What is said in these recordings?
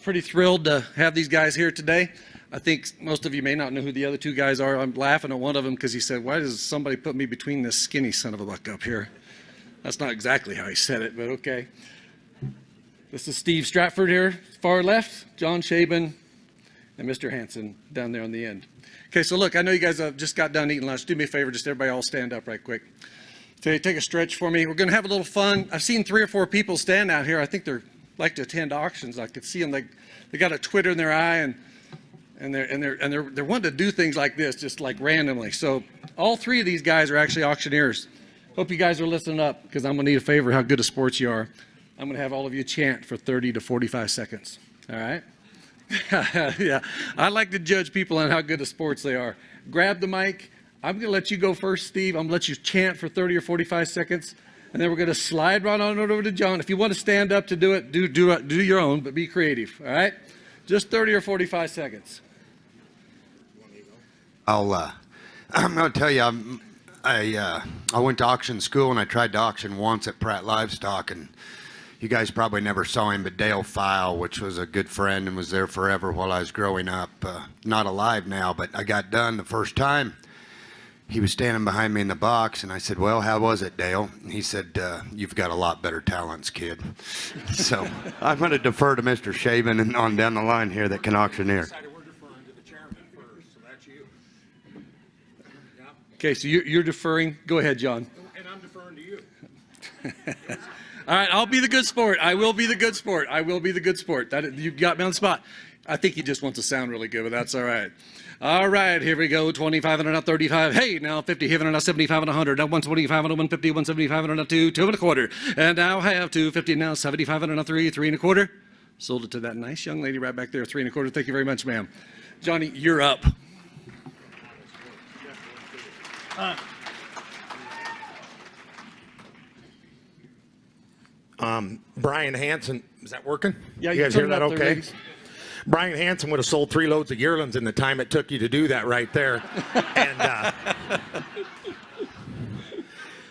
Pretty thrilled to have these guys here today. I think most of you may not know who the other two guys are. I'm laughing at one of them because he said, "Why does somebody put me between this skinny son of a buck up here?" That's not exactly how he said it, but okay. This is Steve Stratford here, far left, John Schaben, and Mr. Hanson down there on the end. Okay, so look, I know you guys just got done eating lunch. Do me a favor, just everybody all stand up right quick. Take a stretch for me. We're going to have a little fun. I've seen 3 or 4 people stand out here. I think they're like to attend auctions. I could see them. They got a twitter in their eye, and they're wanting to do things like this, just like randomly. So all 3 of these guys are actually auctioneers. Hope you guys are listening up because I'm going to need a favor how good of sports you are. I'm going to have all of you chant for 30 to 45 seconds. All right? Yeah. I like to judge people on how good of sports they are. Grab the mic. I'm going to let you go first, Steve. I'm going to let you chant for 30 or 45 seconds. And then we're going to slide right on over to John. If you want to stand up to do it, do your own, but be creative. All right? Just 30 or 45 seconds. I'm going to tell you, I went to auction school and I tried to auction once at Pratt Livestock, and you guys probably never saw him, but Dale File, which was a good friend and was there forever while I was growing up, not alive now, but I got done the first time. He was standing behind me in the box, and I said, "Well, how was it, Dale?" And he said, "You've got a lot better talents, kid." So I'm going to defer to Mr. Schaben and on down the line here that can auctioneer. We're deferring to the chairman first, so that's you. Yeah. Okay, so you're deferring. Go ahead, John. And I'm deferring to you. All right, I'll be the good sport. I will be the good sport. I will be the good sport. You got me on the spot. I think he just wants to sound really good, but that's all right. All right, here we go. 25 and now 35. Hey, now 50. Here and now 75 and 100. Now 125 and 150. 175 and now 2. 2 and a quarter. And now have 250. Now 75 and now 3. 3 and a quarter. Sold it to that nice young lady right back there. 3 and a quarter. Thank you very much, ma'am. Johnny, you're up. Bryan Hanson, is that working? Yeah, you guys hear that okay? There, Bryan Hanson would have sold 3 loads of yearlings in the time it took you to do that right there.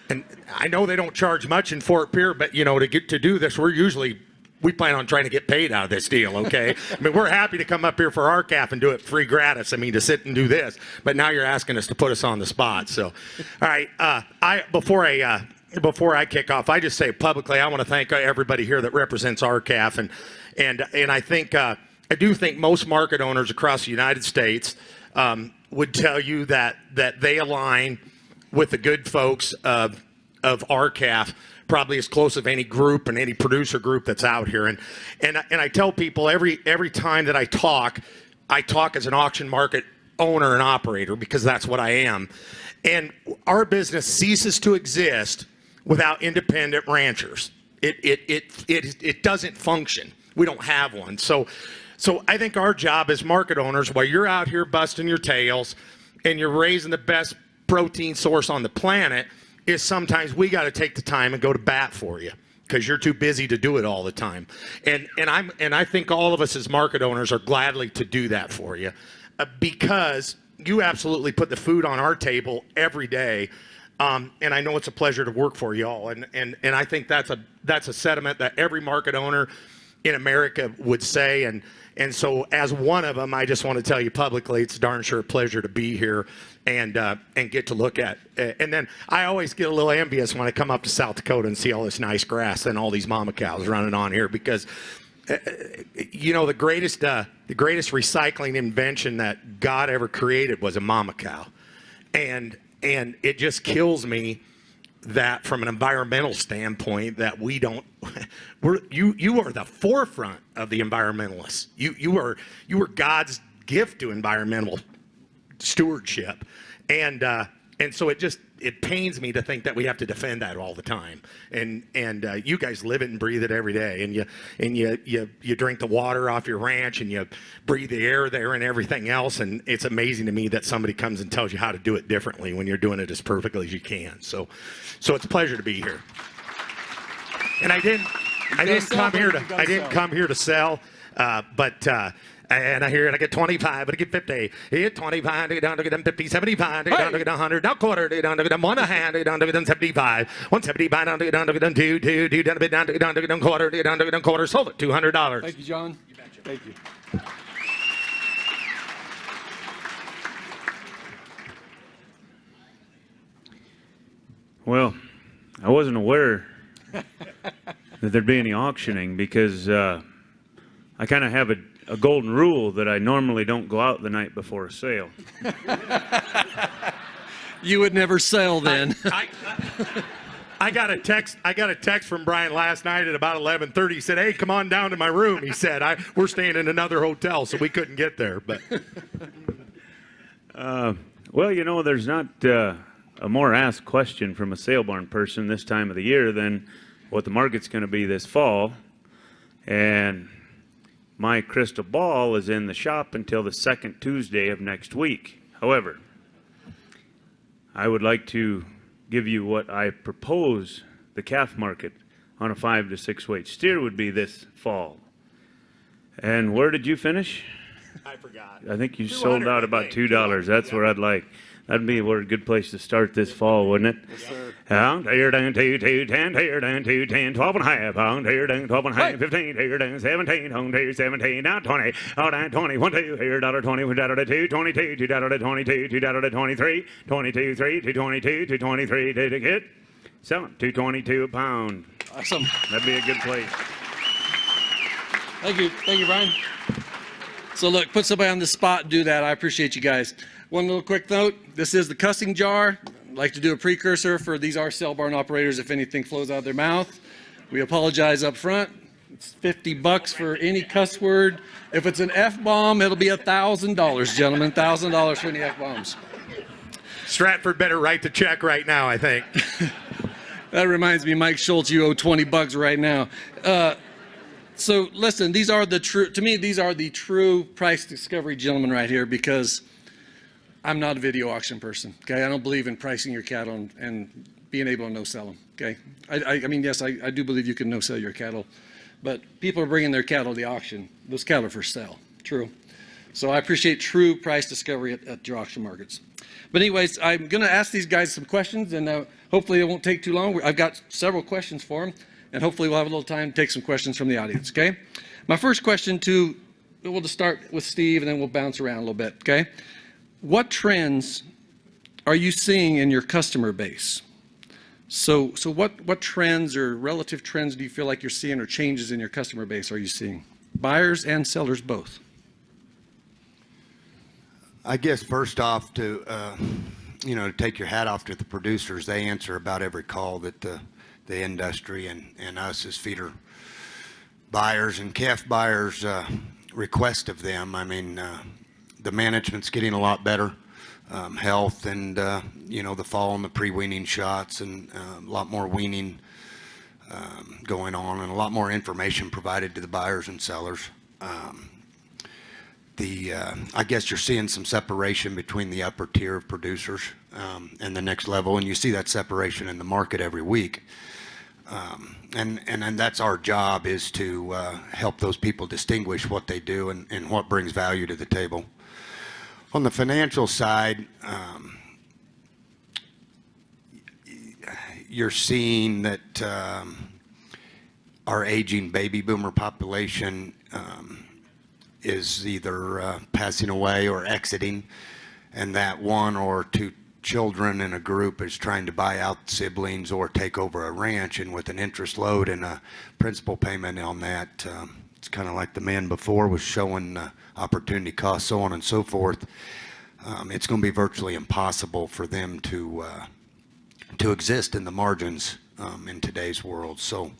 And I know they don't charge much in Fort Pierre, but you know, to do this, we plan on trying to get paid out of this deal, okay? I mean, we're happy to come up here for our calf and do it free gratis. I mean, to sit and do this, but now you're asking us to put us on the spot. So, all right, before I kick off, I just say publicly, I want to thank everybody here that represents our calf, and I think I do think most market owners across the United States would tell you that they align with the good folks of our calf, probably as close of any group and any producer group that's out here. And I tell people every time that I talk as an auction market owner and operator, because that's what I am. And our business ceases to exist without independent ranchers. It doesn't function. We don't have one. So I think our job as market owners, while you're out here busting your tails and you're raising the best protein source on the planet, is sometimes we got to take the time and go to bat for you because you're too busy to do it all the time. And I think all of us as market owners are gladly to do that for you because you absolutely put the food on our table every day. And I know it's a pleasure to work for you all. And I think that's a sentiment that every market owner in America would say. And so as one of them, I just want to tell you publicly, it's darn sure a pleasure to be here and get to look at. And then I always get a little envious when I come up to South Dakota and see all this nice grass and all these mama cows running on here because, you know, the greatest recycling invention that God ever created was a mama cow. And it just kills me that from an environmental standpoint that we don't you are the forefront of the environmentalists. You are God's gift to environmental stewardship. And so it pains me to think that we have to defend that all the time. And you guys live it and breathe it every day. And you drink the water off your ranch and you breathe the air there and everything else. And it's amazing to me that somebody comes and tells you how to do it differently when you're doing it as perfectly as you can. So it's a pleasure to be here. And I didn't come here to sell, but And I hear it, I get 25, but I get 50. I get 25, I get down to get 50, 75, I get down to get 100, now quarter, I get down to get 1 hand, I get down to get 75, 175, down to get 2, down to get quarter, sold it, $200. Thank you, John. Thank you. Well, I wasn't aware that there'd be any auctioning because I kind of have a golden rule that I normally don't go out the night before a sale. You would never sell then. I got a text. I got a text from Bryan last night at about 11:30. He said, "Hey, come on down to my room." He said, "We're staying in another hotel, so we couldn't get there." But Well, you know, there's not a more asked question from a sale barn person this time of the year than what the market's going to be this fall. And my crystal ball is in the shop until the second Tuesday of next week. However, I would like to give you what I propose the calf market on a 5 to 6 weight steer would be this fall. And where did you finish? I forgot. I think you sold out about $2. That's where I'd like. That'd be a good place to start this fall, wouldn't it? Yes, sir. Tear down 2, 2, 10, tear down 2, 10, 12 and a half, tear down 12 and a half, 15, tear down 17, tear 17, down 20, down 20, 1, 2, here, $20, $2, 22, $2, 22, $2, 23, 22, 3, 222, 223, did it get? Selling, $2.22 a pound. Awesome. That'd be a good place. Thank you, Bryan. So look, put somebody on the spot and do that. I appreciate you guys. One little quick note. This is the cussing jar. I'd like to do a precursor for these are sale barn operators if anything flows out of their mouth. We apologize up front. It's $50 for any cuss word. If it's an F-bomb, it'll be $1,000, gentlemen. $1,000 for any F-bombs. Stratford better write the check right now, I think. That reminds me, Mike Schultz, you owe $20 right now. So listen, these are the true price discovery gentlemen right here, because I'm not a video auction person, okay? I don't believe in pricing your cattle and being able to no-sell them, okay? I mean, yes, I do believe you can no-sell your cattle, but people are bringing their cattle to the auction. Those cattle are for sale, true. So I appreciate true price discovery at your auction markets. But anyways, I'm going to ask these guys some questions, and hopefully it won't take too long. I've got several questions for them, and hopefully we'll have a little time to take some questions from the audience, okay? My first question we'll just start with Steve, and then we'll bounce around a little bit, okay? What trends are you seeing in your customer base? So what trends or relative trends do you feel like you're seeing, or changes in your customer base are you seeing? Buyers and sellers both. I guess first off, to take your hat off to the producers. They answer about every call that the industry and us as feeder buyers and calf buyers request of them. I mean, the management's getting a lot better, health and the fall and the pre-weaning shots, and a lot more weaning going on, and a lot more information provided to the buyers and sellers. I guess you're seeing some separation between the upper tier of producers and the next level, and you see that separation in the market every week. And that's our job, is to help those people distinguish what they do and what brings value to the table. On the financial side, you're seeing that our aging baby boomer population is either passing away or exiting, and that one or two children in a group is trying to buy out siblings or take over a ranch, and with an interest load and a principal payment on that, it's kind of like the man before was showing opportunity cost, so on and so forth. It's going to be virtually impossible for them to exist in the margins in today's world. So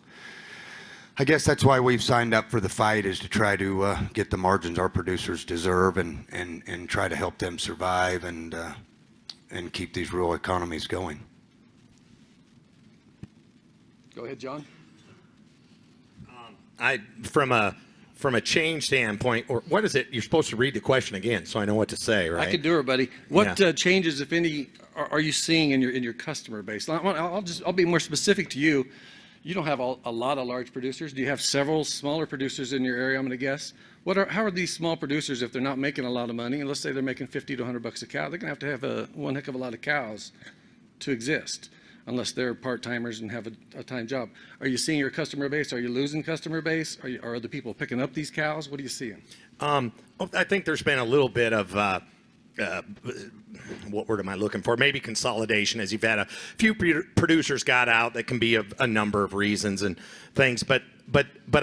I guess that's why we've signed up for the fight, is to try to get the margins our producers deserve, and try to help them survive and keep these rural economies going. Go ahead, John. From a change standpoint, or what is it? You're supposed to read the question again, so I know what to say, right? I could do it, buddy. What changes, if any, are you seeing in your customer base? I'll be more specific to you. You don't have a lot of large producers. Do you have several smaller producers in your area, I'm going to guess? How are these small producers, if they're not making a lot of money, and let's say they're making $50 to $100 a cow, they're going to have one heck of a lot of cows to exist. unless they're part-timers and have a time job. Are you seeing your customer base? Are you losing customer base? Are other people picking up these cows? What are you seeing? I think there's been a little bit of what word am I looking for? Maybe consolidation, as you've had a few producers got out. That can be a number of reasons and things, but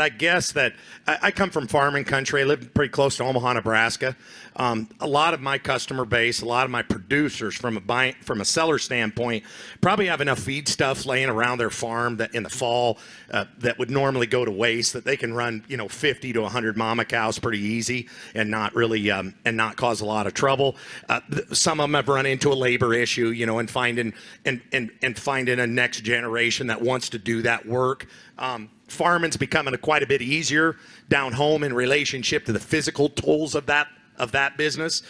I guess that I come from farming country. I live pretty close to Omaha, Nebraska. A lot of my customer base, a lot of my producers, from a seller standpoint, probably have enough feed stuff laying around their farm that in the fall that would normally go to waste, that they can run 50 to 100 mama cows pretty easy and not really and not cause a lot of trouble. Some of them have run into a labor issue, and finding a next generation that wants to do that work. Farming's becoming quite a bit easier down home in relationship to the physical tools of that business.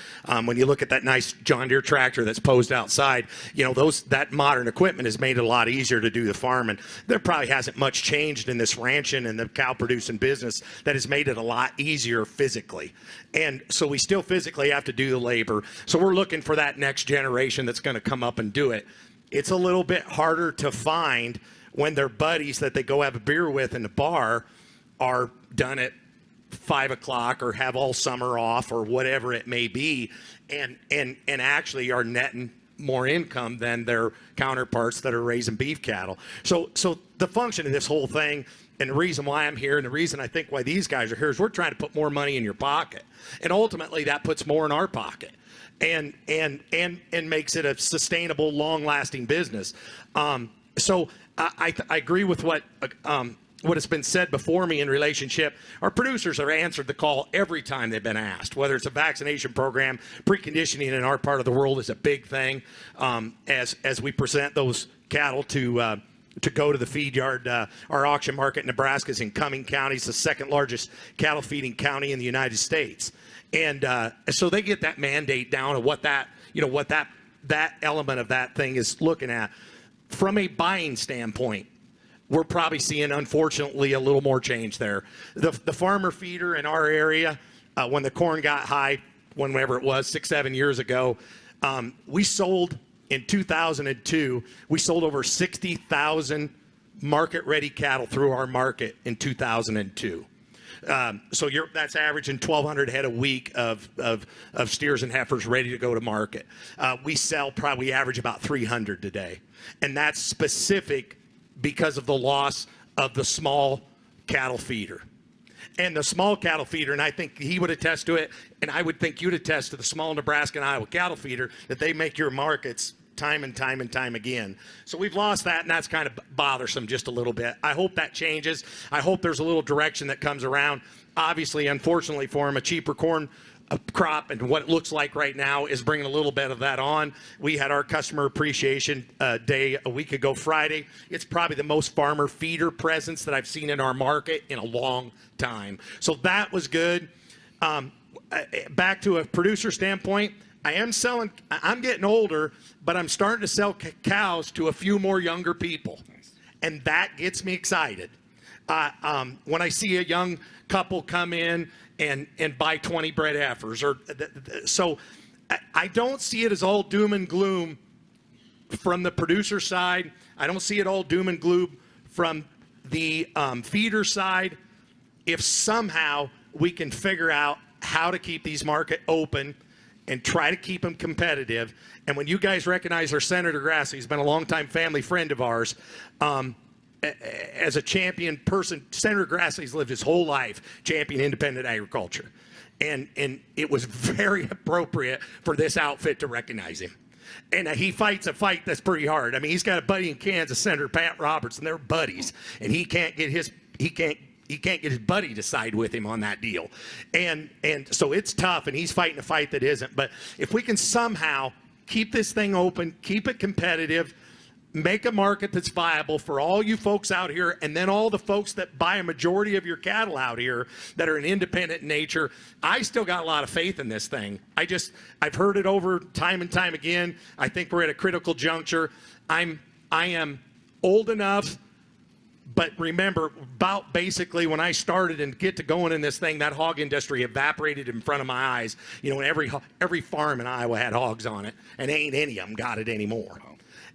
When you look at that nice John Deere tractor that's posed outside, that modern equipment has made it a lot easier to do the farming. There probably hasn't much changed in this ranching and the cow producing business that has made it a lot easier physically. And so we still physically have to do the labor. So we're looking for that next generation that's going to come up and do it. It's a little bit harder to find when their buddies that they go have a beer with in the bar are done at 5 o'clock or have all summer off or whatever it may be, and actually are netting more income than their counterparts that are raising beef cattle. So the function of this whole thing, and the reason why I'm here, and the reason I think why these guys are here, is we're trying to put more money in your pocket, and ultimately that puts more in our pocket, and makes it a sustainable, long-lasting business. So I agree with what has been said before me in relationship. Our producers have answered the call every time they've been asked, whether it's a vaccination program. Preconditioning in our part of the world is a big thing. As we present those cattle to go to the feed yard, our auction market in Nebraska is in Cumming County. It's the second largest cattle feeding county in the United States. And so they get that mandate down of what that element of that thing is looking at. From a buying standpoint, we're probably seeing, unfortunately, a little more change there. The farmer feeder in our area, when the corn got high, whenever it was, 6-7 years ago, we sold in 2002, we sold over 60,000 market-ready cattle through our market in 2002. So that's averaging 1,200 head a week of steers and heifers ready to go to market. We probably average about 300 today. And that's specific because of the loss of the small cattle feeder. And the small cattle feeder, and I think he would attest to it, and I would think you'd attest to the small Nebraska and Iowa cattle feeder, that they make your markets time and time and time again. So we've lost that, and that's kind of bothersome just a little bit. I hope that changes. I hope there's a little direction that comes around. Obviously, unfortunately for him, a cheaper corn crop and what it looks like right now is bringing a little bit of that on. We had our customer appreciation day a week ago Friday. It's probably the most farmer feeder presence that I've seen in our market in a long time. So that was good. Back to a producer standpoint, I'm getting older, but I'm starting to sell cows to a few more younger people. And that gets me excited. When I see a young couple come in and buy 20 bred heifers. So I don't see it as all doom and gloom from the producer side. I don't see it all doom and gloom from the feeder side. If somehow we can figure out how to keep these market open and try to keep them competitive. And when you guys recognize our Senator Grassley, he's been a longtime family friend of ours, as a champion person. Senator Grassley's lived his whole life champion independent agriculture. And it was very appropriate for this outfit to recognize him. And he fights a fight that's pretty hard. I mean, he's got a buddy in Kansas, Senator Pat Roberts, and they're buddies. And he can't get his buddy to side with him on that deal. And so it's tough, and he's fighting a fight that isn't. But if we can somehow keep this thing open, keep it competitive, make a market that's viable for all you folks out here, and then all the folks that buy a majority of your cattle out here that are an independent nature, I still got a lot of faith in this thing. I've heard it over time and time again. I think we're at a critical juncture. I am old enough, but remember, about basically when I started and get to going in this thing, that hog industry evaporated in front of my eyes. Every farm in Iowa had hogs on it, and ain't any of them got it anymore.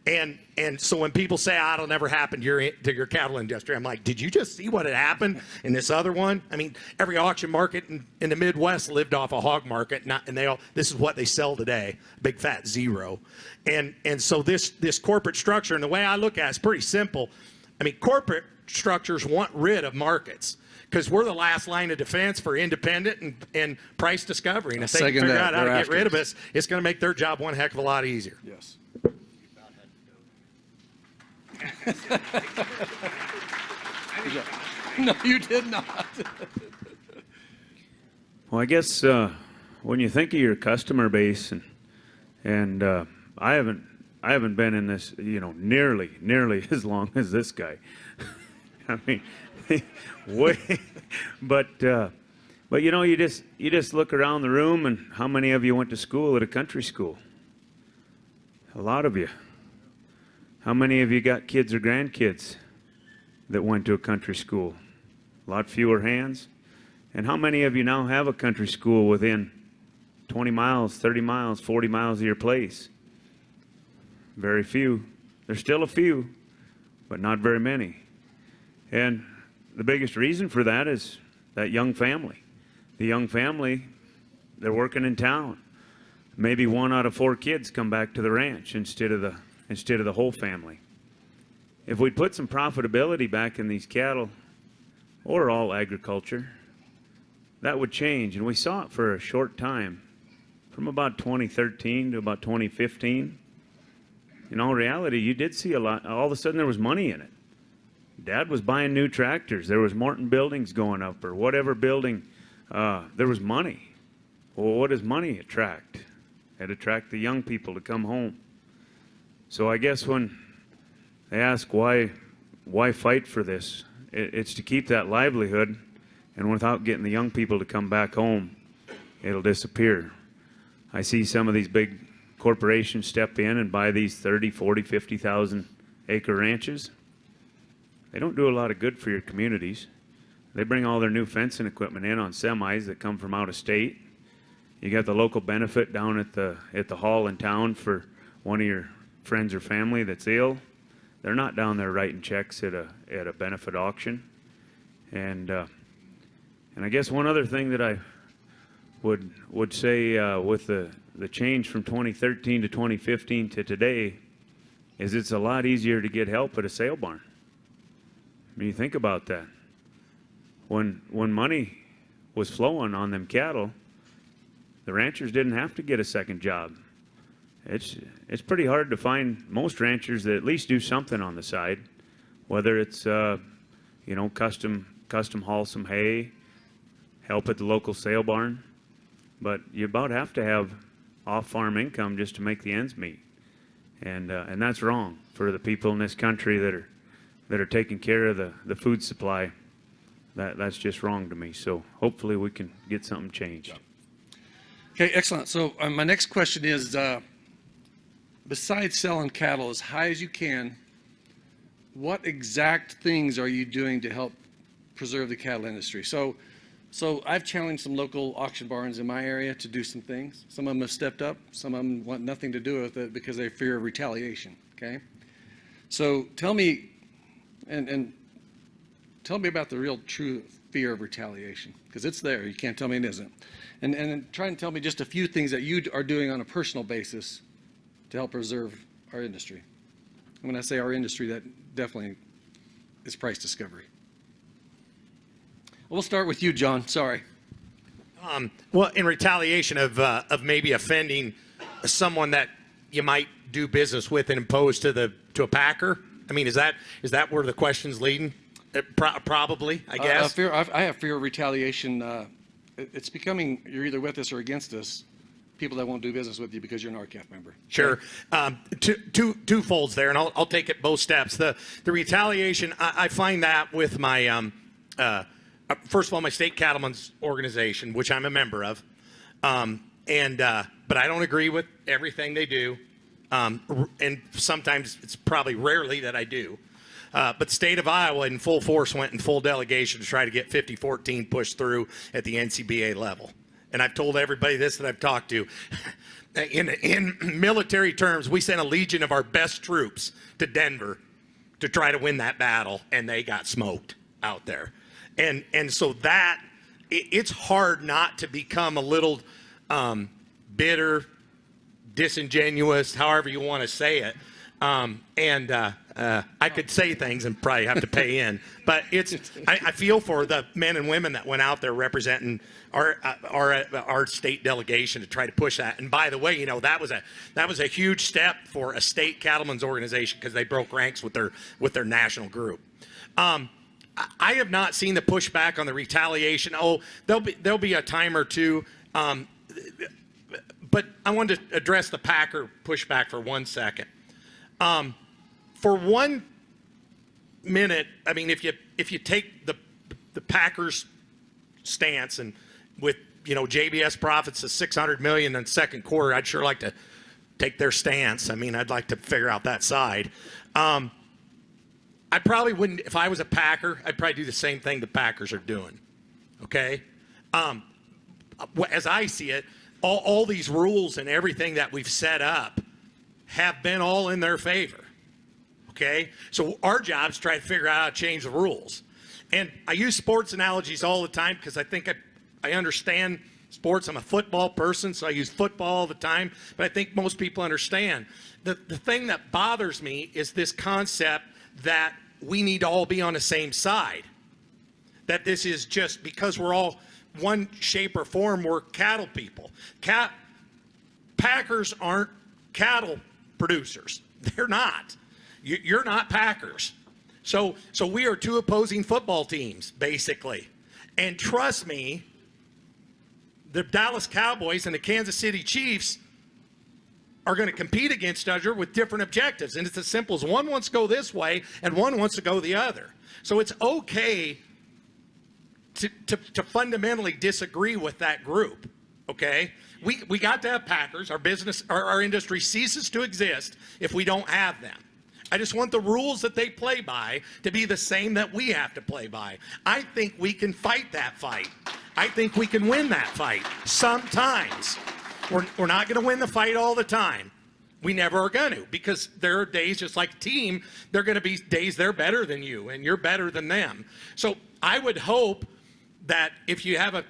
And so when people say, oh, it'll never happen to your cattle industry, I'm like, did you just see what had happened in this other one? I mean, every auction market in the Midwest lived off a hog market, and this is what they sell today, big fat zero. And so this corporate structure, and the way I look at it, is pretty simple. I mean, corporate structures want rid of markets, because we're the last line of defense for independent and price discovery. And if they can figure out how to get rid of us, it's going to make their job one heck of a lot easier. Yes. No, you did not. Well, I guess when you think of your customer base, and I haven't been in this, nearly as long as this guy. I mean, way, but you just look around the room, and how many of you went to school at a country school? A lot of you. How many of you got kids or grandkids that went to a country school? A lot fewer hands. And how many of you now have a country school within 20 miles, 30 miles, 40 miles of your place? Very few. There's still a few, but not very many. And the biggest reason for that is that young family. The young family, they're working in town. Maybe 1 out of 4 kids come back to the ranch instead of the whole family. If we put some profitability back in these cattle, or all agriculture, that would change. And we saw it for a short time, from about 2013 to about 2015. In all reality, you did see a lot. All of a sudden, there was money in it. Dad was buying new tractors. There was Morton buildings going up, or whatever building. There was money. Well, what does money attract? It attracts the young people to come home. So I guess when they ask why fight for this, it's to keep that livelihood, and without getting the young people to come back home, it'll disappear. I see some of these big corporations step in and buy these 30, 40, 50,000 acre ranches. They don't do a lot of good for your communities. They bring all their new fencing equipment in on semis that come from out of state. You got the local benefit down at the hall in town for one of your friends or family that's ill. They're not down there writing checks at a benefit auction. And I guess one other thing that I would say with the change from 2013 to 2015 to today is it's a lot easier to get help at a sale barn. I mean, you think about that. When money was flowing on them cattle, the ranchers didn't have to get a second job. It's pretty hard to find most ranchers that at least do something on the side, whether it's custom haul some hay, help at the local sale barn, but you about have to have off-farm income just to make the ends meet, and that's wrong for the people in this country that are taking care of the food supply. That's just wrong to me. So hopefully we can get something changed. Okay, excellent. So my next question is, besides selling cattle as high as you can, what exact things are you doing to help preserve the cattle industry? So I've challenged some local auction barns in my area to do some things. Some of them have stepped up. Some of them want nothing to do with it because they fear retaliation. Okay, so tell me, and tell me about the real true fear of retaliation, because it's there. You can't tell me it isn't. And try and tell me just a few things that you are doing on a personal basis to help preserve our industry. And when I say our industry, that definitely is price discovery. We'll start with you, John. Sorry. Well, in retaliation of maybe offending someone that you might do business with and impose to a packer. I mean, is that where the question's leading? Probably, I guess. I have fear of retaliation. It's becoming you're either with us or against us. People that won't do business with you because you're an RCAF member. Sure. Two folds there, and I'll take it both steps. The retaliation, I find that with my first of all, my state cattlemen's organization, which I'm a member of, but I don't agree with everything they do, and sometimes it's probably rarely that I do. But the state of Iowa in full force went in full delegation to try to get 5014 pushed through at the NCBA level. and I've told everybody this that I've talked to, in military terms, we sent a legion of our best troops to Denver to try to win that battle, and they got smoked out there. And so that, it's hard not to become a little bitter, disingenuous, however you want to say it. I could say things and probably have to pay in, but I feel for the men and women that went out there representing our state delegation to try to push that. And by the way, you know, that was a huge step for a state cattlemen's organization because they broke ranks with their national group. I have not seen the pushback on the retaliation. Oh, there'll be a time or two. But I wanted to address the Packer pushback for 1 second. For 1 minute, I mean, if you take the Packers stance, and with, you know, JBS profits of $600 million in second quarter, I'd sure like to take their stance. I mean, I'd like to figure out that side. I probably wouldn't, if I was a Packer, I'd probably do the same thing the Packers are doing. Okay? As I see it, all these rules and everything that we've set up have been all in their favor. Okay? So our job is to try to figure out how to change the rules. And I use sports analogies all the time because I think I understand sports. I'm a football person, so I use football all the time. But I think most people understand. The thing that bothers me is this concept that we need to all be on the same side. That this is just because we're all one shape or form, we're cattle people. Packers aren't cattle producers. They're not. You're not Packers. So we are two opposing football teams, basically. And trust me, the Dallas Cowboys and the Kansas City Chiefs are going to compete against each other with different objectives. And it's as simple as one wants to go this way and one wants to go the other. So it's okay to fundamentally disagree with that group, okay? We got to have Packers. Our business, our industry ceases to exist if we don't have them. I just want the rules that they play by to be the same that we have to play by. I think we can fight that fight. I think we can win that fight sometimes. We're not going to win the fight all the time. We never are going to, because there are days, just like a team, there are going to be days they're better than you and you're better than them. So I would hope that if you have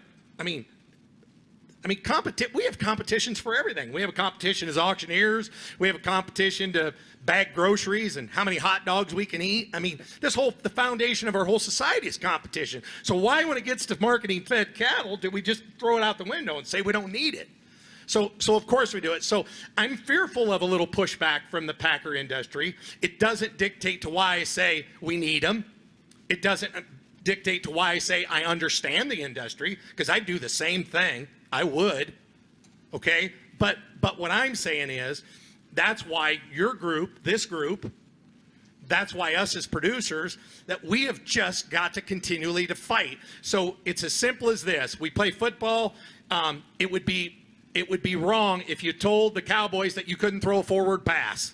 we have competitions for everything. We have a competition as auctioneers. We have a competition to bag groceries and how many hot dogs we can eat. I mean, the foundation of our whole society is competition. So why, when it gets to marketing fed cattle, do we just throw it out the window and say we don't need it? So of course we do it. So I'm fearful of a little pushback from the Packer industry. It doesn't dictate to why I say we need them. It doesn't dictate to why I say I understand the industry, because I do the same thing. I would, okay? But what I'm saying is, that's why your group, this group, that's why us as producers, that we have just got to continually to fight. So it's as simple as this. We play football. It would be wrong if you told the Cowboys that you couldn't throw a forward pass,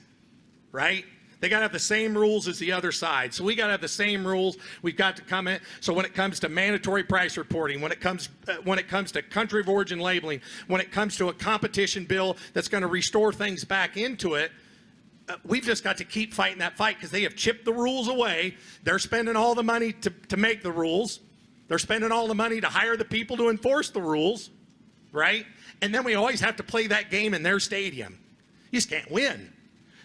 right? They got to have the same rules as the other side. So we got to have the same rules. We've got to come in. So when it comes to mandatory price reporting, when it comes to country of origin labeling, when it comes to a competition bill that's going to restore things back into it, we've just got to keep fighting that fight, because they have chipped the rules away. They're spending all the money to make the rules. They're spending all the money to hire the people to enforce the rules, right? And then we always have to play that game in their stadium. You just can't win.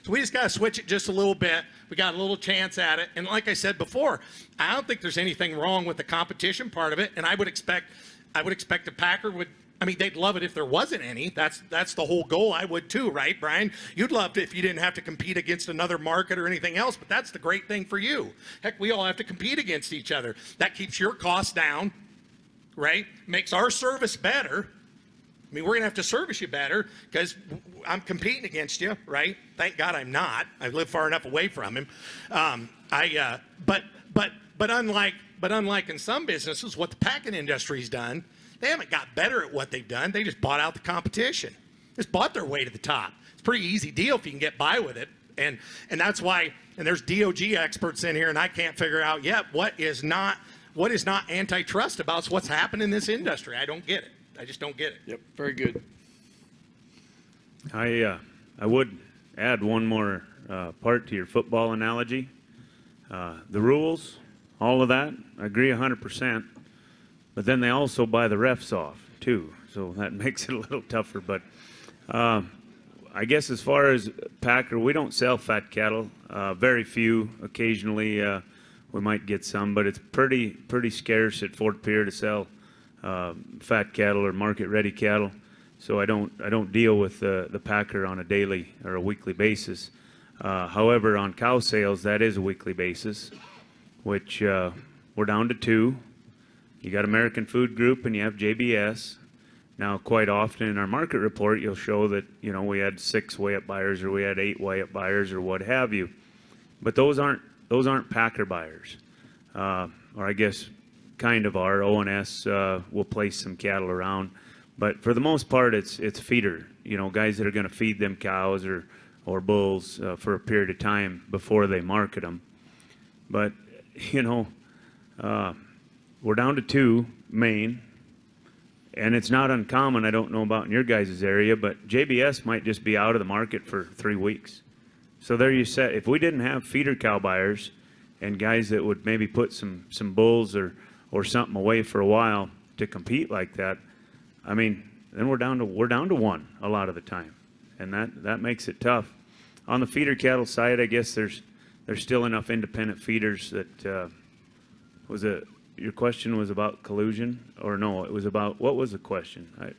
So we just got to switch it just a little bit. We got a little chance at it. And like I said before, I don't think there's anything wrong with the competition part of it. And I would expect the Packer would, they'd love it if there wasn't any. That's the whole goal. I would too, right, Bryan? You'd love it if you didn't have to compete against another market or anything else, but that's the great thing for you. Heck, we all have to compete against each other. That keeps your costs down, right? Makes our service better. We're going to have to service you better because I'm competing against you, right? Thank God I'm not. I live far enough away from him. But unlike in some businesses, what the packing industry's done, they haven't got better at what they've done. They just bought out the competition. Just bought their way to the top. It's a pretty easy deal if you can get by with it. And that's why, and there's DOJ experts in here, and I can't figure out yet what is not antitrust about what's happened in this industry. I don't get it. just don't get it. Yep, very good. I would add one more part to your football analogy. The rules, all of that, I agree 100%. But then they also buy the refs off too, so that makes it a little tougher. But I guess as far as Packer, we don't sell fat cattle. Very few. Occasionally we might get some, but it's pretty scarce at Fort Pierre to sell fat cattle or market-ready cattle. So I don't deal with the Packer on a daily or a weekly basis. However, on cow sales, that is a weekly basis, which we're down to 2. You got American Food Group and you have JBS. Now, quite often in our market report, you'll show that, we had 6 weigh-up buyers or we had 8 weigh-up buyers or what have you. But those aren't Packer buyers. Or I guess kind of are. O&S will place some cattle around. But for the most part, it's feeder, guys that are going to feed them cows or bulls for a period of time before they market them. But, we're down to 2 main, and it's not uncommon. I don't know about in your guys' area, but JBS might just be out of the market for 3 weeks. So there you set. If we didn't have feeder cow buyers and guys that would maybe put some bulls or something away for a while to compete like that, I mean, then we're down to 1 a lot of the time, and that makes it tough. On the feeder cattle side, I guess there's still enough independent feeders that your question was about collusion, or no? It was about, what was the question?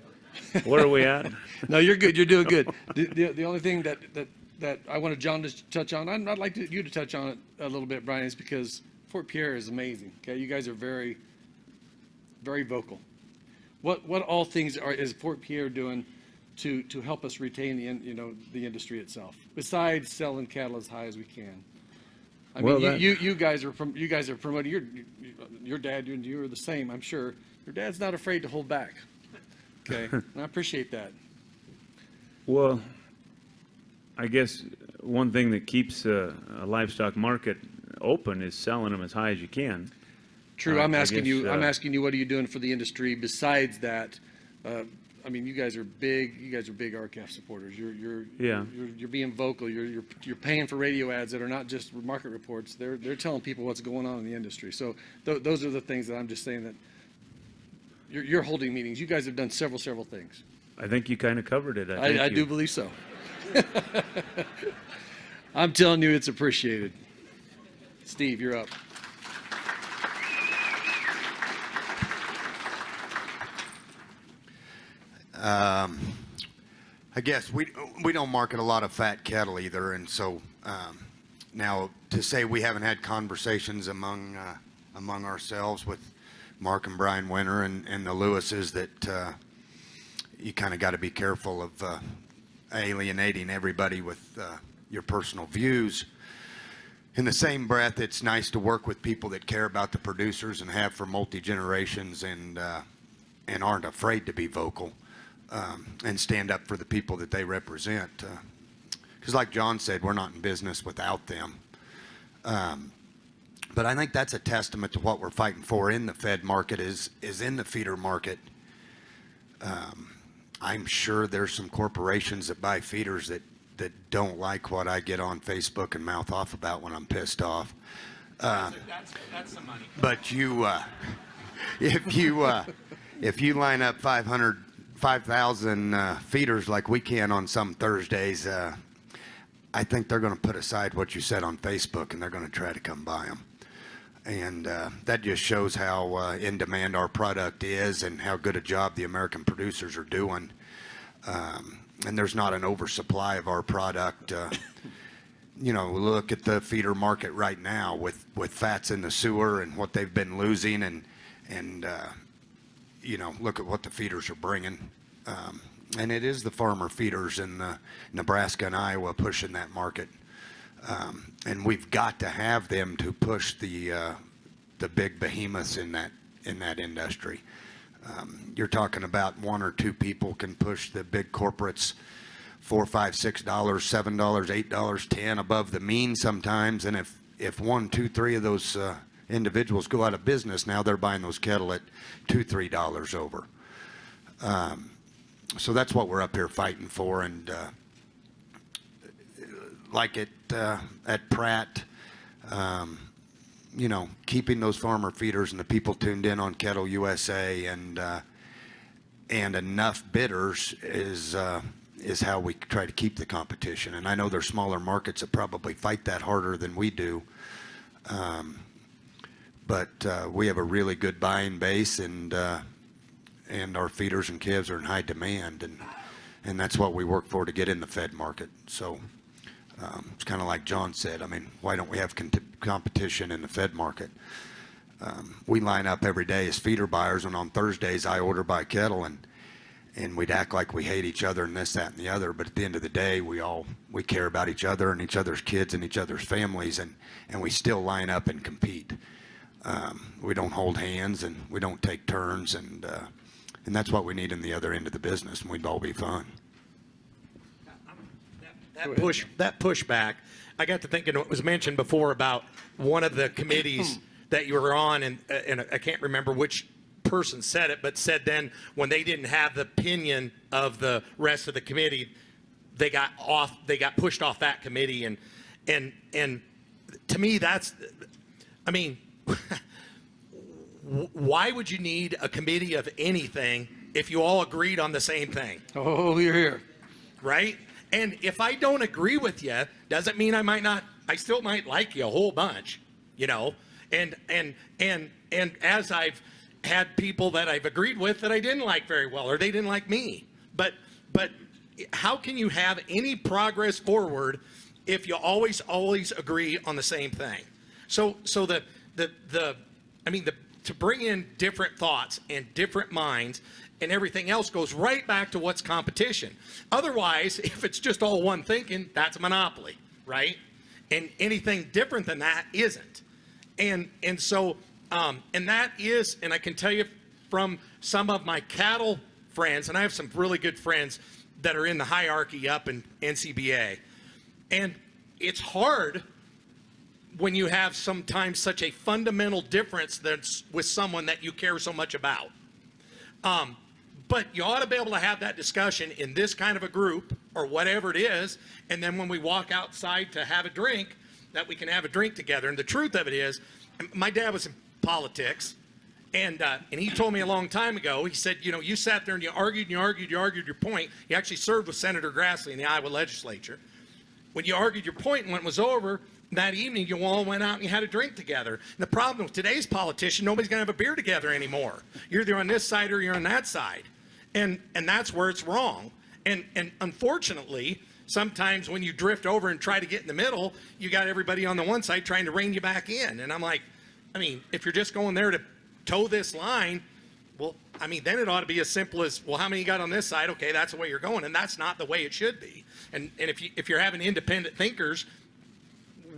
Where are we at? No, you're good. You're doing good. The only thing that I wanted John to touch on, I'd like you to touch on it a little bit, Bryan, is because Fort Pierre is amazing. Okay, you guys are very, very vocal. What all things is Fort Pierre doing to help us retain the industry itself, besides selling cattle as high as we can? I mean, you guys are promoting your dad. You're the same, I'm sure. Your dad's not afraid to hold back. Okay, and I appreciate that. Well, I guess one thing that keeps a livestock market open is selling them as high as you can. True. I'm asking you, what are you doing for the industry besides that? I mean, you guys are big RCAF supporters. You're being vocal. You're paying for radio ads that are not just market reports. They're telling people what's going on in the industry. So those are the things that I'm just saying, that you're holding meetings. You guys have done several things. I think you kind of covered it. I do believe so. I'm telling you, it's appreciated. Steve, you're up. I guess we don't market a lot of fat cattle either, and so now to say we haven't had conversations among ourselves with Mark and Bryan Winter and the Lewises that you kind of got to be careful of alienating everybody with your personal views. In the same breath, it's nice to work with people that care about the producers and have for multi-generations and aren't afraid to be vocal. And stand up for the people that they represent. Because like John said, we're not in business without them. But I think that's a testament to what we're fighting for in the fed market is in the feeder market. I'm sure there's some corporations that buy feeders that don't like what I get on Facebook and mouth off about when I'm pissed off. That's the money. But if you line up 5,000 feeders like we can on some Thursdays, I think they're going to put aside what you said on Facebook and they're going to try to come buy them. And that just shows how in demand our product is and how good a job the American producers are doing. And there's not an oversupply of our product. Look at the feeder market right now with fats in the sewer and what they've been losing and look at what the feeders are bringing. And it is the farmer feeders in Nebraska and Iowa pushing that market. And we've got to have them to push the big behemoths in that industry. You're talking about 1 or 2 people can push the big corporates $4, $5, $6, $7, $8, $10 above the mean sometimes. And if 1, 2, 3 of those individuals go out of business, now they're buying those cattle at $2, $3 over. So that's what we're up here fighting for. And like at Pratt, you know, keeping those farmer feeders and the people tuned in on Kettle USA and enough bidders is how we try to keep the competition. And I know there's smaller markets that probably fight that harder than we do. But we have a really good buying base, and our feeders and calves are in high demand, and that's what we work for to get in the fed market. So it's kind of like John said. I mean, why don't we have competition in the fed market? We line up every day as feeder buyers, and on Thursdays I order by kettle, and we'd act like we hate each other and this, that, and the other. But at the end of the day, we care about each other and each other's kids and each other's families, and we still line up and compete. We don't hold hands and we don't take turns, and that's what we need in the other end of the business, and we'd all be fine. That pushback, I got to thinking what was mentioned before about one of the committees that you were on, and I can't remember which person said it, but said then when they didn't have the opinion of the rest of the committee, they got pushed off that committee, and to me that's, I mean, why would you need a committee of anything if you all agreed on the same thing? Oh, you're here. Right? And if I don't agree with you, doesn't mean I still might like you a whole bunch, you know? And as I've had people that I've agreed with that I didn't like very well, or they didn't like me. But how can you have any progress forward if you always agree on the same thing? So to bring in different thoughts and different minds and everything else goes right back to what's competition. Otherwise, if it's just all one thinking, that's a monopoly, right? And anything different than that isn't. And so that is, and I can tell you from some of my cattle friends, and I have some really good friends that are in the hierarchy up in NCBA, and it's hard when you have sometimes such a fundamental difference that's with someone that you care so much about. But you ought to be able to have that discussion in this kind of a group or whatever it is, and then when we walk outside to have a drink, that we can have a drink together. And the truth of it is, my dad was in politics, and he told me a long time ago, he said, you know, you sat there and you argued your point. You actually served with Senator Grassley in the Iowa legislature. When you argued your point and when it was over, that evening you all went out and you had a drink together. And the problem with today's politician, nobody's going to have a beer together anymore. You're either on this side or you're on that side. And that's where it's wrong. And unfortunately, sometimes when you drift over and try to get in the middle, you got everybody on the one side trying to rein you back in. And I'm like, I mean, if you're just going there to toe this line, well, I mean, then it ought to be as simple as, well, how many you got on this side? Okay, that's the way you're going. And that's not the way it should be. And if you're having independent thinkers,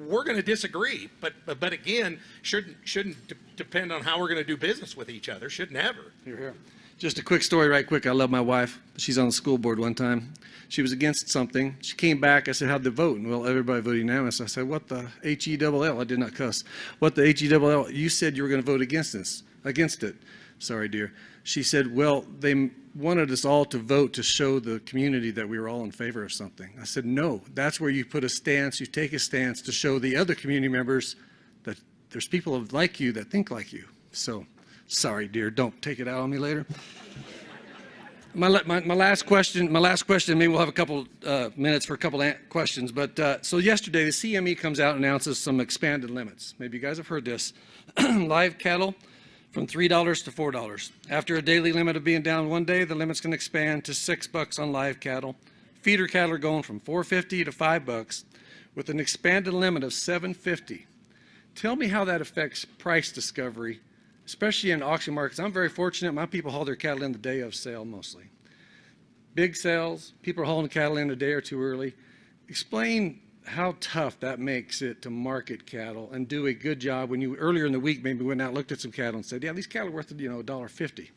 we're going to disagree. But again, shouldn't depend on how we're going to do business with each other. Should never. You're here. Just a quick story right quick. I love my wife. She's on the school board one time. She was against something. She came back. I said, how'd they vote? And, well, everybody voted unanimous. I said, what the H-E-double-L? I did not cuss. What the H-E-double-L? You said you were going to vote against it. Sorry, dear. She said, well, they wanted us all to vote to show the community that we were all in favor of something. I said, no, that's where you put a stance. You take a stance to show the other community members that there's people like you that think like you. So, sorry, dear, don't take it out on me later. My last question, maybe we'll have a couple minutes for a couple questions, but so yesterday the CME comes out and announces some expanded limits. Maybe you guys have heard this. Live cattle from $3 to $4. After a daily limit of being down one day, the limit's going to expand to $6 on live cattle. Feeder cattle are going from $4.50 to $5 with an expanded limit of $7.50. Tell me how that affects price discovery, especially in auction markets. I'm very fortunate. My people haul their cattle in the day of sale mostly. Big sales, people are hauling cattle in a day or two early. Explain how tough that makes it to market cattle and do a good job when you earlier in the week maybe went out, looked at some cattle and said, yeah, these cattle are worth, $1.50.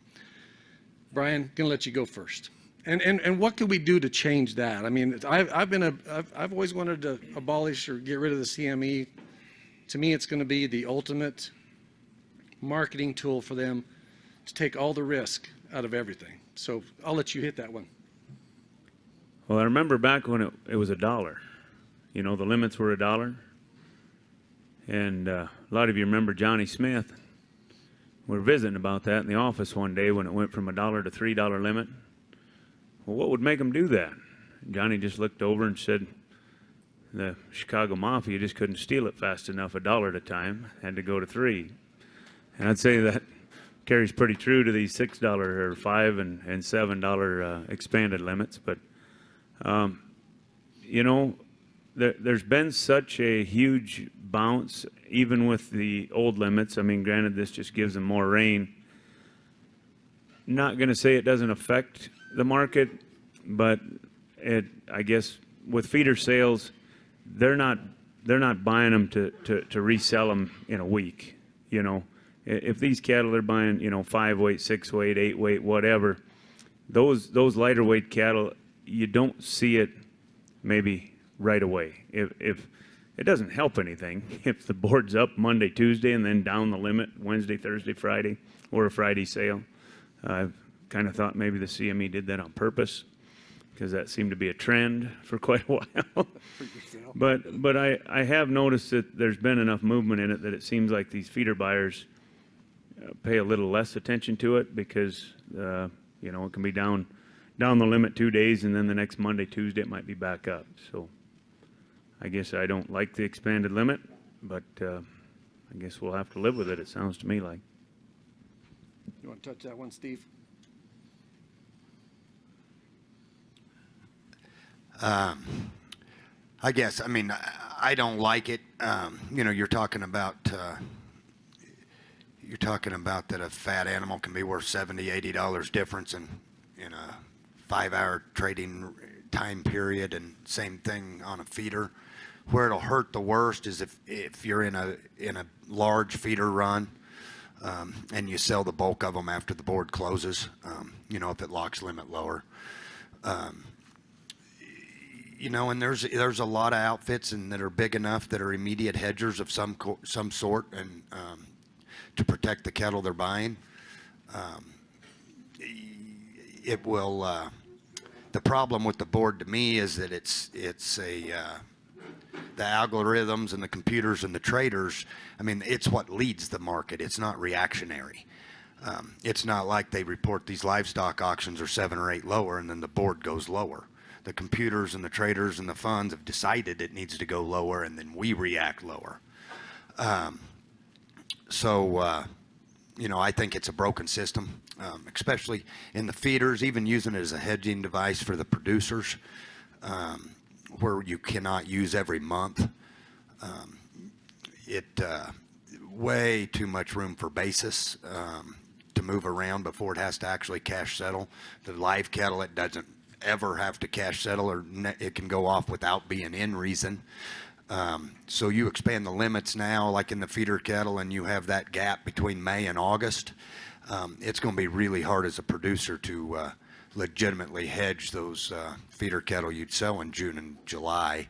Brian, gonna let you go first. And what can we do to change that? I mean, I've always wanted to abolish or get rid of the CME. To me, it's going to be the ultimate marketing tool for them to take all the risk out of everything. So I'll let you hit that one. Well, I remember back when it was $1. You know, the limits were $1. And a lot of you remember Johnny Smith. We were visiting about that in the office one day when it went from $1 to $3 limit. Well, what would make him do that? Johnny just looked over and said, the Chicago Mafia just couldn't steal it fast enough, $1 at a time, had to go to $3. And I'd say that carries pretty true to these $6 or $5 and $7 expanded limits. But, you know, there's been such a huge bounce, even with the old limits. I mean, granted, this just gives them more rain. Not going to say it doesn't affect the market, but I guess with feeder sales, they're not buying them to resell them in a week. You know, if these cattle are buying, you know, 5 weight, 6 weight, 8 weight, whatever, those lighter weight cattle, you don't see it maybe right away. If it doesn't help anything, if the board's up Monday, Tuesday, and then down the limit Wednesday, Thursday, Friday, or a Friday sale. I've kind of thought maybe the CME did that on purpose, because that seemed to be a trend for quite a while. But I have noticed that there's been enough movement in it that it seems like these feeder buyers pay a little less attention to it, because you know, it can be down the limit 2 days, and then the next Monday, Tuesday, it might be back up. So I guess I don't like the expanded limit, but I guess we'll have to live with it, it sounds to me like. You want to touch that one, Steve? I guess, I mean, I don't like it. You know, you're talking about that a fat animal can be worth $70, $80 difference in a 5-hour trading time period, and same thing on a feeder. Where it'll hurt the worst is if you're in a large feeder run, and you sell the bulk of them after the board closes. You know, if it locks limit lower. You know, and there's a lot of outfits that are big enough that are immediate hedgers of some sort, and to protect the cattle they're buying. It will. The problem with the board to me is that the algorithms and the computers and the traders. I mean, it's what leads the market. It's not reactionary. It's not like they report these livestock auctions are 7 or 8 lower, and then the board goes lower. The computers and the traders and the funds have decided it needs to go lower, and then we react lower. You know, I think it's a broken system, especially in the feeders, even using it as a hedging device for the producers, where you cannot use every month. Way too much room for basis to move around before it has to actually cash settle. The live cattle, it doesn't ever have to cash settle, or it can go off without being in reason. So you expand the limits now, like in the feeder cattle, and you have that gap between May and August. It's going to be really hard as a producer to legitimately hedge those feeder cattle you'd sell in June and July,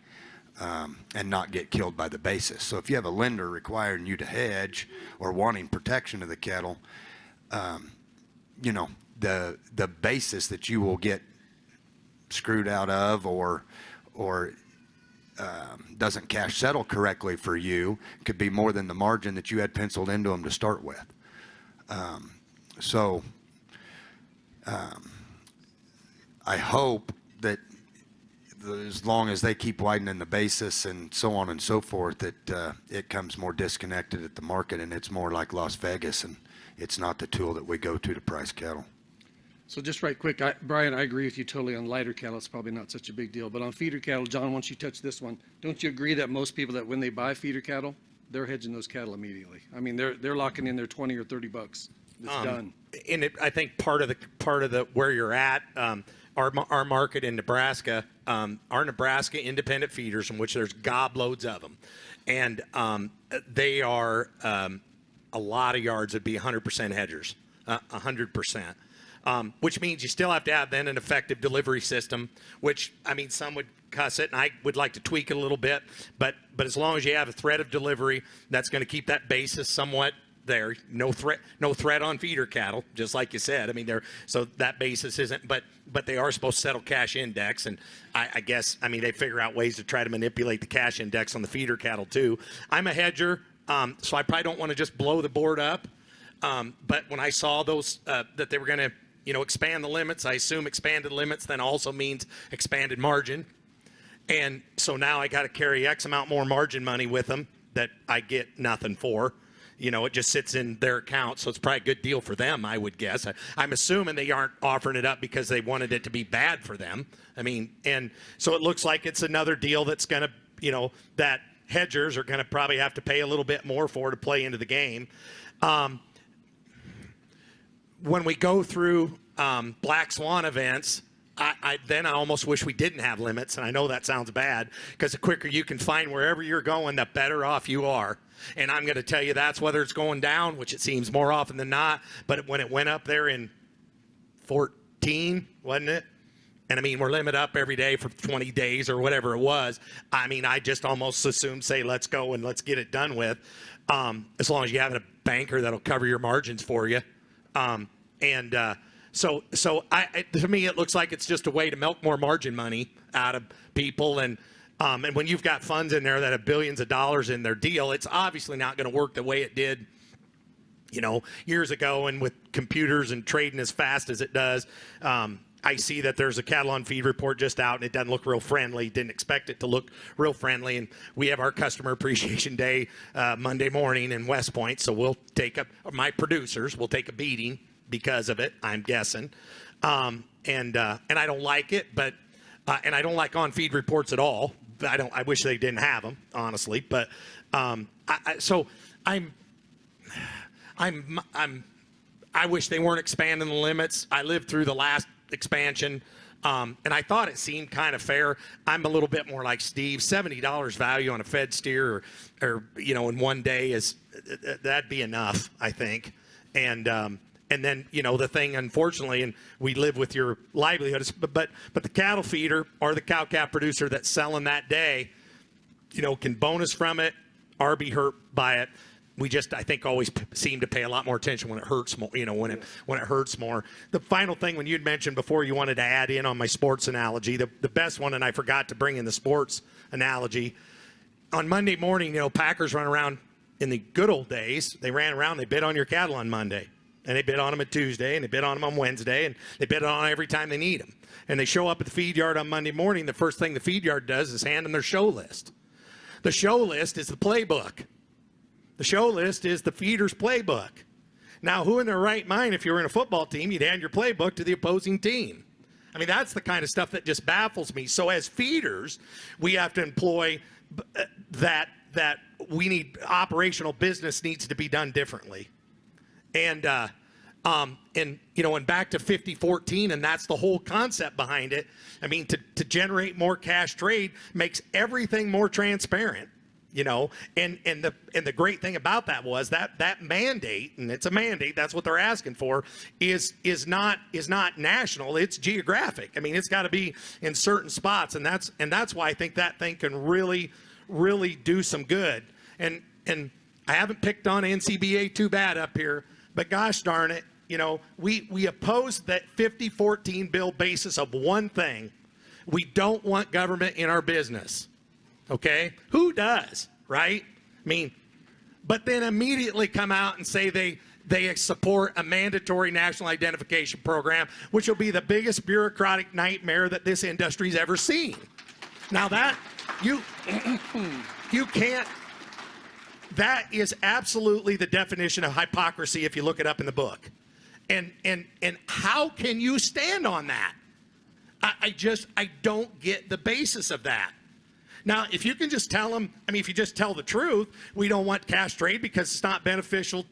and not get killed by the basis. So if you have a lender requiring you to hedge or wanting protection of the cattle, you know, the basis that you will get screwed out of or doesn't cash settle correctly for you could be more than the margin that you had penciled into them to start with. I hope that as long as they keep widening the basis and so on and so forth, that it comes more disconnected at the market, and it's more like Las Vegas, and it's not the tool that we go to price cattle. So just right quick, Bryan, I agree with you totally on lighter cattle. It's probably not such a big deal. But on feeder cattle, John, once you touch this one, don't you agree that most people that when they buy feeder cattle, they're hedging those cattle immediately? I mean, they're locking in their $20 or $30. It's done. And I think part of the where you're at, our market in Nebraska, our Nebraska independent feeders, in which there's gobloads of them, and they are a lot of yards would be 100% hedgers, 100%. Which means you still have to have then an effective delivery system, which, I mean, some would cuss it, and I would like to tweak it a little bit, but as long as you have a threat of delivery, that's going to keep that basis somewhat there. No threat on feeder cattle, just like you said. I mean, so that basis isn't, but they are supposed to settle cash index, and I guess, I mean, they figure out ways to try to manipulate the cash index on the feeder cattle too. I'm a hedger, so I probably don't want to just blow the board up. But when I saw those that they were going to, expand the limits, I assume expanded limits then also means expanded margin. And so now I got to carry X amount more margin money with them that I get nothing for. It just sits in their account, so it's probably a good deal for them, I would guess. I'm assuming they aren't offering it up because they wanted it to be bad for them. I mean, and so it looks like it's another deal that's going to, that hedgers are going to probably have to pay a little bit more for to play into the game. When we go through black swan events, I almost wish we didn't have limits, and I know that sounds bad, because the quicker you can find wherever you're going, the better off you are. And I'm going to tell you that's whether it's going down, which it seems more often than not, but when it went up there in 14, wasn't it? And I mean, we're limit up every day for 20 days or whatever it was. I mean, I just almost assume say, let's go and let's get it done with, as long as you have a banker that'll cover your margins for you. So to me, it looks like it's just a way to milk more margin money out of people. And when you've got funds in there that have billions of dollars in their deal, it's obviously not going to work the way it did, years ago. And with computers and trading as fast as it does, I see that there's a cattle on feed report just out, and it doesn't look real friendly. Didn't expect it to look real friendly. And we have our Customer Appreciation Day Monday morning in West Point, so we'll my producers will take a beating because of it, I'm guessing. And I don't like it, but and I don't like on feed reports at all. I wish they didn't have them, honestly. But I wish they weren't expanding the limits. I lived through the last expansion, and I thought it seemed kind of fair. I'm a little bit more like Steve. $70 value on a fed steer, or in one day that'd be enough, I think. And then, the thing, unfortunately, and we live with your livelihood, but the cattle feeder or the cow-calf producer that's selling that day, can bonus from it or be hurt by it. We just, I think, always seem to pay a lot more attention when it hurts more, when it hurts more. The final thing, when you'd mentioned before you wanted to add in on my sports analogy, the best one, and I forgot to bring in the sports analogy, on Monday morning, Packers run around in the good old days. They ran around, they bid on your cattle on Monday. And they bid on them at Tuesday, and they bid on them on Wednesday, and they bid on them every time they need them. And they show up at the feed yard on Monday morning. The first thing the feed yard does is hand them their show list. The show list is the playbook. The show list is the feeder's playbook. Now, who in their right mind, if you were in a football team, you'd hand your playbook to the opposing team? I mean, that's the kind of stuff that just baffles me. So as feeders, we have to employ that we need operational business needs to be done differently. And back to 50-14, and that's the whole concept behind it. I mean, to generate more cash trade makes everything more transparent, and the great thing about that was that mandate, and it's a mandate, that's what they're asking for, is not national, it's geographic. I mean, it's got to be in certain spots, and that's why I think that thing can really, really do some good. And I haven't picked on NCBA too bad up here, but gosh darn it, we oppose that 50-14 bill basis of one thing. We don't want government in our business. Okay? Who does, right? I mean, but then immediately come out and say they support a mandatory national identification program, which will be the biggest bureaucratic nightmare that this industry's ever seen. Now that, you can't, that is absolutely the definition of hypocrisy if you look it up in the book. And how can you stand on that? I don't get the basis of that. Now, if you can just tell them, if you just tell the truth, we don't want cash trade because it's not beneficial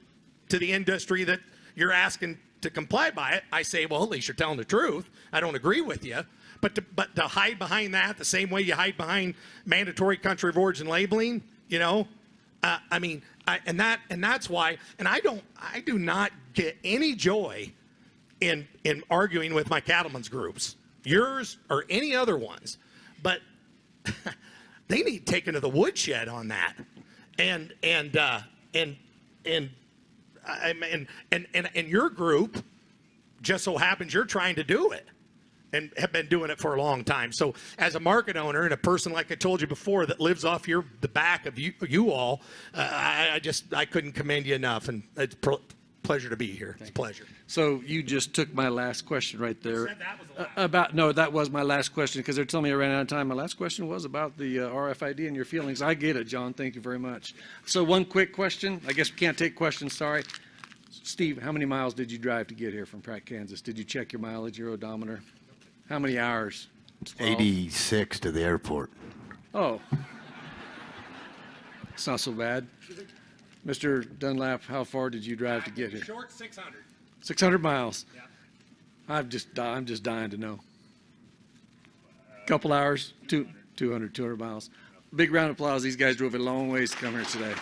to the industry that you're asking to comply by it, I say, well, at least you're telling the truth. I don't agree with you. But to hide behind that the same way you hide behind mandatory country of origin labeling, and that's why, and I do not get any joy in arguing with my cattlemen's groups, yours or any other ones, but they need taken to the woodshed on that, and And your group just so happens you're trying to do it and have been doing it for a long time. So as a market owner and a person, like I told you before, that lives off the back of you all, I couldn't commend you enough. And it's pleasure to be here. It's a pleasure. So you just took my last question right there. said that was the last. No, that was my last question because they're telling me I ran out of time. My last question was about the RFID and your feelings. I get it, John. Thank you very much. So one quick question. I guess we can't take questions. Sorry. Steve, how many miles did you drive to get here from Pratt, Kansas? Did you check your mileage, your odometer? How many hours? 12? 86 to the airport. Oh. It's not so bad. Mr. Dunlap, how far did you drive to get here? Short 600. 600 miles. Yeah. I'm just dying to know. Couple hours, 200 miles. Big round of applause. These guys drove a long ways to come here today.